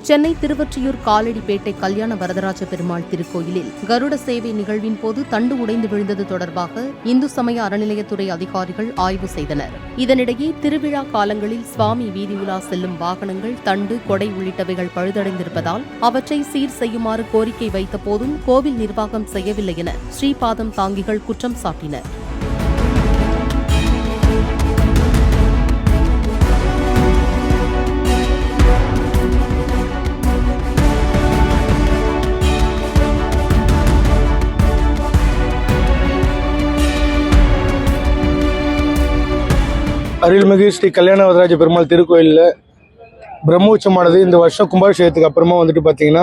சென்னை திருவொற்றியூர் காலடிப்பேட்டை கல்யாண வரதராஜ பெருமாள் திருக்கோயிலில் கருட சேவை நிகழ்வின் போது தண்டு உடைந்து விழுந்தது தொடர்பாக இந்து சமய அறநிலையத்துறை அதிகாரிகள் ஆய்வு செய்தனர். இதனிடையே திருவிழா காலங்களில் சுவாமி வீதி உலா செல்லும் வாகனங்கள் தண்டு, கொடை உள்ளிட்டவைகள் பழுதடைந்திருப்பதால் அவற்றை சீர் செய்யுமாறு கோரிக்கை வைத்த போதும் கோவில் நிர்வாகம் செய்யவில்லை என ஸ்ரீபாதம் தாங்கிகள் குற்றம் சாட்டினர். அருள்மிகு ஸ்ரீ கல்யாண வரதராஜ பெருமாள் திருக்கோயிலில் பிரம்மோற்சவமானது இந்த வருஷம் கும்பாபிஷேகத்துக்கு அப்புறமா வந்துட்டு பார்த்தீங்கன்னா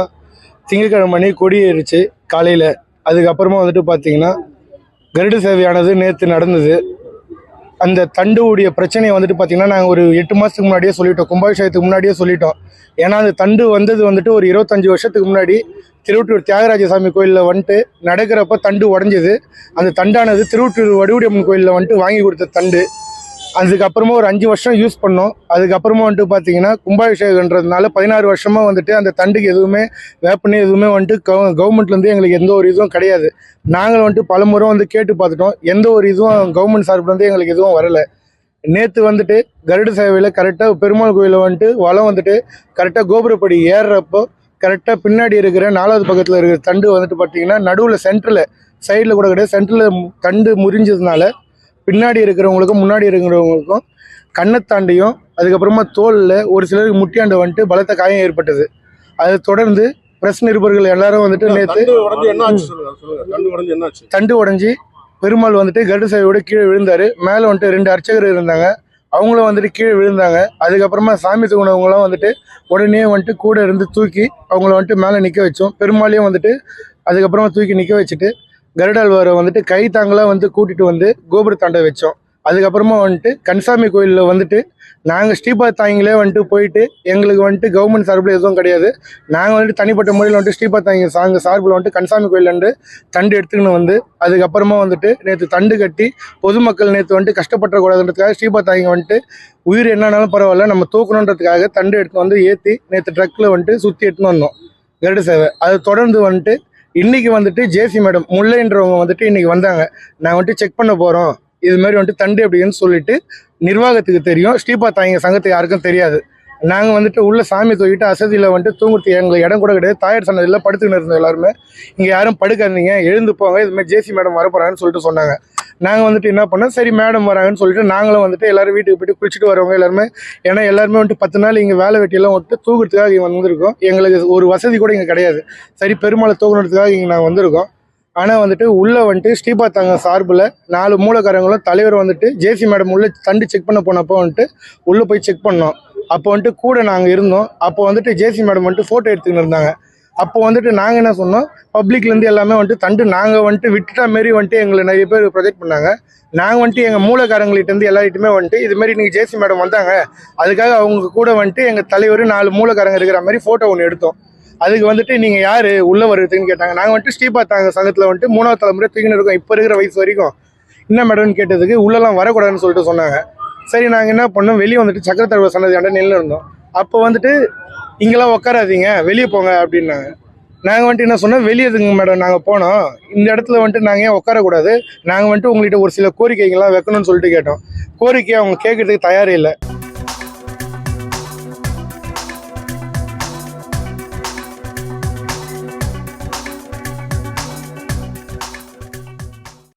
திங்கட்கிழமை கொடியேறிச்சு காலையில். அதுக்கப்புறமா வந்துட்டு பார்த்தீங்கன்னா கருட சேவையானது நேற்று நடந்தது. அந்த தண்டு உடைய பிரச்சனையை வந்துட்டு பார்த்தீங்கன்னா நாங்கள் ஒரு 8 மாதத்துக்கு முன்னாடியே சொல்லிட்டோம், கும்பாபிஷேகத்துக்கு முன்னாடியே சொல்லிட்டோம். ஏன்னா அந்த தண்டு வந்தது வந்துட்டு ஒரு 25 வருஷத்துக்கு முன்னாடி திருவொற்றியூர் தியாகராஜ சாமி கோயிலில் வந்துட்டு நடக்கிறப்ப தண்டு உடஞ்சிது. அந்த தண்டானது திருவொற்றியூர் வடிவுடையம்மன் கோயிலில் வந்துட்டு வாங்கி கொடுத்த தண்டு. அதுக்கப்புறமா ஒரு 5 வருஷம் யூஸ் பண்ணோம். அதுக்கப்புறமா வந்துட்டு பார்த்தீங்கன்னா கும்பாபிஷேகன்றதுனால 16 வருஷமாக வந்துட்டு அந்த தண்டுக்கு எதுவுமே வேப்பனே எதுவுமே வந்துட்டு கவர்மெண்ட்லேருந்து எங்களுக்கு எந்த ஒரு இதுவும் கிடையாது. நாங்கள் வந்துட்டு பல முறை வந்து கேட்டு பார்த்துட்டோம், எந்த ஒரு இதுவும் கவர்மெண்ட் சார்பிலேருந்து எங்களுக்கு எதுவும் வரலை. நேற்று வந்துட்டு கருட சேவையில் கரெக்டாக பெருமாள் கோயிலில் வந்துட்டு வளம் வந்துட்டு கரெக்டாக கோபுரப்படி ஏறுறப்போ கரெக்டாக பின்னாடி இருக்கிற 4வது பக்கத்தில் இருக்கிற தண்டு வந்துட்டு பார்த்தீங்கன்னா நடுவில் சென்டரில் சைடில் கூட கிடையாது, சென்டரில் தண்டு முறிஞ்சதுனால பின்னாடி இருக்கிறவங்களுக்கும் முன்னாடி இருக்கிறவங்களுக்கும் கண்ணத்தாண்டியும் அதுக்கப்புறமா தோலில் ஒரு சிலருக்கு முட்டியாண்டு வந்துட்டு பலத்த காயம் ஏற்பட்டது. அதை தொடர்ந்து பிரஸ் நிருபர்கள் எல்லாரும் வந்துட்டு நேற்று தண்டு உடஞ்சி பெருமாள் வந்துட்டு கருட சேவையோட கீழே விழுந்தாரு. மேலே வந்துட்டு 2 அர்ச்சகர் இருந்தாங்க, அவங்களும் வந்துட்டு கீழே விழுந்தாங்க. அதுக்கப்புறமா சாமி தூங்கினவங்களும் வந்துட்டு உடனே வந்துட்டு கூட இருந்து தூக்கி அவங்கள வந்துட்டு மேலே நிற்க வச்சோம். பெருமாளையும் வந்துட்டு அதுக்கப்புறமா தூக்கி நிற்க வச்சுட்டு கருடாழ்வாரை வந்துட்டு கை தாங்களாக வந்து கூட்டிகிட்டு வந்து கோபுர தாண்ட வச்சோம். அதுக்கப்புறமா வந்துட்டு கன்சாமி கோயிலில் வந்துட்டு நாங்கள் ஸ்ரீபாத் தாங்கிலே வந்துட்டு போயிட்டு எங்களுக்கு வந்துட்டு கவர்மெண்ட் சார்பில் எதுவும் கிடையாது. நாங்கள் வந்துட்டு தனிப்பட்ட முறையில் வந்துட்டு ஸ்ரீபாத் தாங்கி சார்பில் வந்துட்டு கன்சாமி கோயிலேருந்து தண்டு எடுத்துக்கின்னு வந்து அதுக்கப்புறமா வந்துட்டு நேற்று தண்டு கட்டி பொதுமக்கள் நேற்று வந்துட்டு கஷ்டப்படக்கூடாதுன்றதுக்காக ஸ்ரீபாத் தாங்கி வந்துட்டு உயிர் என்னன்னாலும் பரவாயில்ல நம்ம தூக்கணுன்றதுக்காக தண்டு எடுத்து வந்து ஏற்றி நேற்று ட்ரக்கில் வந்துட்டு சுற்றி எடுத்துன்னு வந்தோம் கருட சேவை. அது தொடர்ந்து வந்துட்டு இன்னைக்கு வந்துட்டு ஜேசி மேடம் முல்லைன்றவங்க வந்துட்டு இன்னைக்கு வந்தாங்க. நாங்கள் வந்துட்டு செக் பண்ண போகிறோம், இது மாதிரி வந்துட்டு தண்டு அப்படின்னு சொல்லிட்டு நிர்வாகத்துக்கு தெரியும், ஸ்ரீபாத் தாங்க சங்கத்துக்கு யாருக்கும் தெரியாது. நாங்கள் வந்துட்டு உள்ள சாமி தூக்கிட்டு அசதியில் வந்துட்டு தூங்குறதுக்கு எங்களுக்கு இடம் கூட கிடையாது. தாயார் சன்னதியில் படுத்துக்கிட்டு இருந்தோம் எல்லாருமே. இங்கே யாரும் படுக்காதீங்க, எழுந்து போங்க, இதுமாதிரி ஜேசி மேடம் வரப்போறாங்கன்னு சொல்லிட்டு சொன்னாங்க. நாங்கள் வந்துட்டு என்ன பண்ணோம், சரி மேடம் வராங்கன்னு சொல்லிட்டு நாங்களும் வந்துட்டு எல்லாரும் வீட்டுக்கு போயிட்டு குளிச்சுட்டு வரவங்க எல்லாருமே, ஏன்னா எல்லாருமே வந்துட்டு 10 நாள் இங்கே வேலை வெட்டியெல்லாம் வந்துட்டு தூக்குறதுக்காக இங்கே வந்திருக்கோம். எங்களுக்கு ஒரு வசதி கூட இங்கே கிடையாது. சரி பெருமாளை தூக்கணுன்றதுக்காக இங்கே நாங்கள் வந்திருக்கோம். ஆனால் வந்துட்டு உள்ளே வந்துட்டு ஸ்ரீபாத் தாங்க சார்பில் 4 மூலக்காரங்களும் தலைவர் வந்துட்டு ஜேசி மேடம் உள்ளே தண்டு செக் பண்ண போனப்போ வந்துட்டு உள்ளே போய் செக் பண்ணோம். அப்போ வந்துட்டு கூட நாங்கள் இருந்தோம். அப்போ வந்துட்டு ஜேசி மேடம் வந்துட்டு ஃபோட்டோ எடுத்துக்கிட்டு இருந்தாங்க. அப்போ வந்துட்டு நாங்கள் என்ன சொன்னோம், பப்ளிக்லேருந்து எல்லாமே வந்துட்டு தண்டு நாங்கள் வந்துட்டு விட்டுட்டா மாரி வந்துட்டு எங்களை நிறைய பேர் ப்ரொஜெக்ட் பண்ணாங்க. நாங்கள் வந்துட்டு எங்கள் மூலக்காரங்கள்கிட்டருந்து எல்லார்கிட்டையுமே வந்துட்டு இதுமாரி இன்றைக்கி ஜேசி மேடம் வந்தாங்க, அதுக்காக அவங்க கூட வந்துட்டு எங்கள் தலைவர் 4 மூலக்காரங்க இருக்கிற மாதிரி ஃபோட்டோ ஒன்று எடுத்தோம். அதுக்கு வந்துட்டு நீங்கள் யார் உள்ளே வருதுன்னு கேட்டாங்க. நாங்கள் வந்துட்டு ஸ்ரீபாத் தாங்க சங்கத்தில் வந்துட்டு 3வது தலைமுறை தூக்கின்னு இருக்கோம் இப்போ இருக்கிற வயசு வரைக்கும், என்ன மேடம்னு கேட்டதுக்கு உள்ளெல்லாம் வரக்கூடாதுன்னு சொல்லிட்டு சொன்னாங்க. சரி நாங்கள் என்ன பண்ணோம், வெளியே வந்துட்டு சக்கரத்தலைவர் சன்னதியாண்ட நின்று இருந்தோம். அப்போ வந்துட்டு இங்கெல்லாம் உட்காராதீங்க, வெளியே போங்க அப்படின்னாங்க. நாங்கள் வந்துட்டு என்ன சொன்னோம், வெளியே எதுங்க மேடம் நாங்கள் போனோம், இந்த இடத்துல வந்துட்டு நாங்கள் ஏன் உட்காரக்கூடாது, நாங்கள் வந்துட்டு உங்கள்கிட்ட ஒரு சில கோரிக்கைகள்லாம் வைக்கணும்னு சொல்லிட்டு கேட்டோம். கோரிக்கையை அவங்க கேட்கறதுக்கு தயாரே இல்லை.